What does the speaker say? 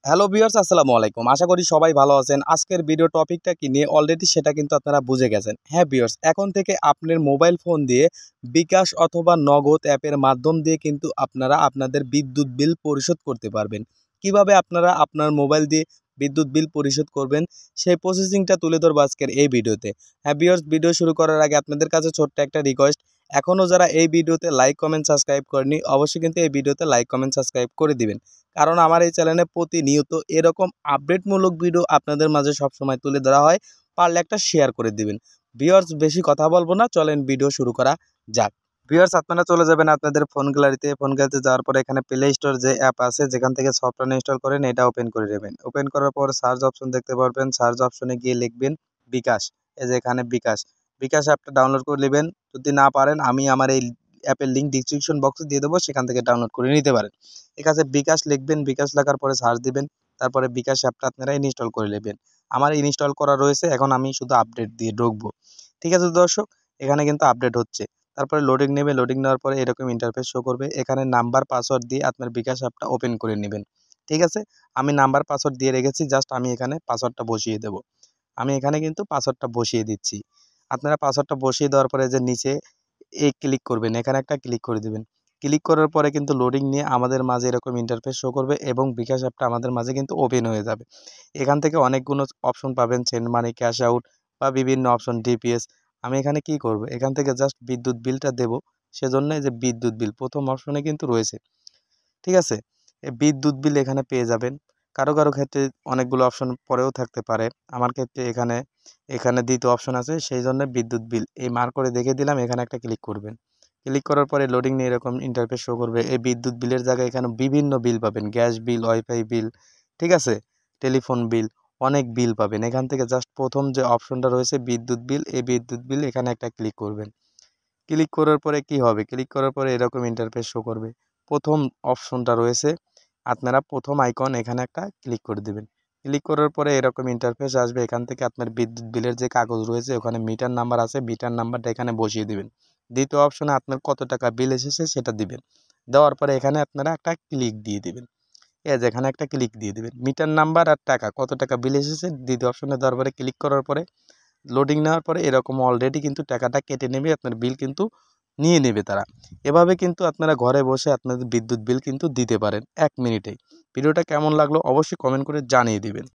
Hello viewers, আসসালামু আলাইকুম। আশা করি সবাই ভালো আছেন। আজকের ভিডিও টপিকটা কি নিয়ে অলরেডি সেটা কিন্তু আপনারা বুঝে গেছেন। হ্যাঁ ভিউয়ার্স, এখন থেকে আপনার মোবাইল ফোন দিয়ে বিকাশ অথবা নগদ অ্যাপের মাধ্যম দিয়ে কিন্তু আপনারা আপনাদের বিদ্যুৎ বিল পরিশোধ করতে পারবেন। কিভাবে আপনারা আপনার মোবাইল দিয়ে বিদ্যুৎ বিল পরিশোধ করবেন সেই প্রসেসিংটা তুলে ধরবো আজকের এই ভিডিওতে। হ্যাঁ ভিউয়ার্স, ভিডিও শুরু করার আগে আপনাদের কাছে ছোট্ট একটা রিকোয়েস্ট, এখনও যারা এই ভিডিওতে লাইক কমেন্ট সাবস্ক্রাইব করেনি অবশ্যই কিন্তু এই ভিডিওতে লাইক কমেন্ট সাবস্ক্রাইব করে দিবেন। কারণ আমার এই চ্যানেলে প্রতিনিয়ত এরকম আপডেটমূলক ভিডিও আপনাদের মাঝে সবসময় তুলে ধরা হয়। পারলে একটা শেয়ার করে দিবেন। ভিউয়ার্স, বেশি কথা বলবো না, চলেন ভিডিও শুরু করা যাক। ভিউয়ার্স, আপনারা চলে যাবেন আপনাদের ফোন গ্যালারিতে। ফোন গ্যালারিতে যাওয়ার পরে এখানে প্লে স্টোর যে অ্যাপ আছে যেখান থেকে সফটওয়্যার ইনস্টল করেন এটা ওপেন করে নেবেন। ওপেন করার পর সার্চ অপশন দেখতে পারবেন। সার্চ অপশনে গিয়ে লিখবেন বিকাশ। এই যে এখানে বিকাশ বিকাশ অ্যাপটা ডাউনলোড করে নেবেন। যদি না পারেন আমি আমার এই অ্যাপের লিঙ্ক ডিসক্রিপশন বক্সে দিয়ে দেবো, সেখান থেকে ডাউনলোড করে নিতে পারেন। এখানে বিকাশ লিখবেন, বিকাশ লেখার পরে সার্চ দিবেন, তারপরে বিকাশ অ্যাপটা আপনারা ইনস্টল করে নেবেন। আমার ইনস্টল করা রয়েছে, এখন আমি শুধু আপডেট দিয়ে ঢুকবো। ঠিক আছে দর্শক, এখানে কিন্তু আপডেট হচ্ছে। তারপরে লোডিং নেবে, লোডিং নেওয়ার পরে এরকম ইন্টারফেস শো করবে। এখানে নাম্বার পাসওয়ার্ড দিয়ে আপনার বিকাশ অ্যাপটা ওপেন করে নেবেন। ঠিক আছে, আমি নাম্বার পাসওয়ার্ড দিয়ে রেখেছি, জাস্ট আমি এখানে পাসওয়ার্ডটা বসিয়ে দেবো। আমি এখানে কিন্তু পাসওয়ার্ডটা বসিয়ে দিচ্ছি। আপনারা পাসওয়ার্ডটা বসিয়ে দেওয়ার পরে যে নিচে এই ক্লিক করবেন, এখানে একটা ক্লিক করে দিবেন। ক্লিক করার পরে কিন্তু লোডিং নিয়ে আমাদের মাঝে এরকম ইন্টারফেস শো করবে এবং বিকাশ অ্যাপটা আমাদের মাঝে কিন্তু ওপেন হয়ে যাবে। এখান থেকে অনেকগুলো অপশন পাবেন, সেন্ড মানি, ক্যাশ আউট বা বিভিন্ন অপশন, ডিপিএস। আমি এখানে কি করব, এখান থেকে জাস্ট বিদ্যুৎ বিলটা দেব। সেজন্য এই যে বিদ্যুৎ বিল প্রথম অপশনে কিন্তু রয়েছে। ঠিক আছে, এই বিদ্যুৎ বিল এখানে পেয়ে যাবেন। কারো কারো ক্ষেত্রে অনেকগুলো অপশন পরেও থাকতে পারে। আমার ক্ষেত্রে এখানে এখানে দ্বিতীয় অপশন আছে, সেই জন্য বিদ্যুৎ বিল এই মার্ক করে দেখে দিলাম। এখানে একটা ক্লিক করবেন। ক্লিক করার পরে লোডিং নিয়ে এরকম ইন্টারফেস শো করবে। এই বিদ্যুৎ বিলের জায়গায় এখানে বিভিন্ন বিল পাবেন, গ্যাস বিল, ওয়াইফাই বিল, ঠিক আছে, টেলিফোন বিল, অনেক বিল পাবেন। এখান থেকে জাস্ট প্রথম যে অপশনটা রয়েছে বিদ্যুৎ বিল, এই বিদ্যুৎ বিল এখানে একটা ক্লিক করবেন। ক্লিক করার পরে কি হবে, ক্লিক করার পরে এরকম ইন্টারফেস শো করবে। প্রথম অপশনটা রয়েছে, আপনারা প্রথম আইকন এখানে একটা ক্লিক করে দেবেন। ক্লিক করার পরে এরকম ইন্টারফেস আসবে। এখান থেকে আপনার বিদ্যুৎ বিলের যে কাগজ রয়েছে ওখানে মিটার নাম্বার আছে, মিটার নাম্বারটা এখানে বসিয়ে দিবেন। দ্বিতীয় অপশনে আপনার কত টাকা বিল এসেছে সেটা দিবেন। দেওয়ার পরে এখানে আপনারা একটা ক্লিক দিয়ে দিবেন। এই যে এখানে একটা ক্লিক দিয়ে দিবেন, মিটার নাম্বার আর টাকা, কত টাকা বিল এসেছে দ্বিতীয় অপশনে দেওয়ার পরে ক্লিক করার পরে লোডিং নেওয়ার পরে এরকম অলরেডি কিন্তু টাকাটা কেটে নেবে, আপনার বিল কিন্তু নিয়ে নেবে তারা। এভাবে কিন্তু আপনারা ঘরে বসে আপনাদের বিদ্যুৎ বিল কিন্তু দিতে পারেন 1 মিনিটেই। ভিডিওটা কেমন লাগলো অবশ্যই কমেন্ট করে জানিয়ে দিবেন।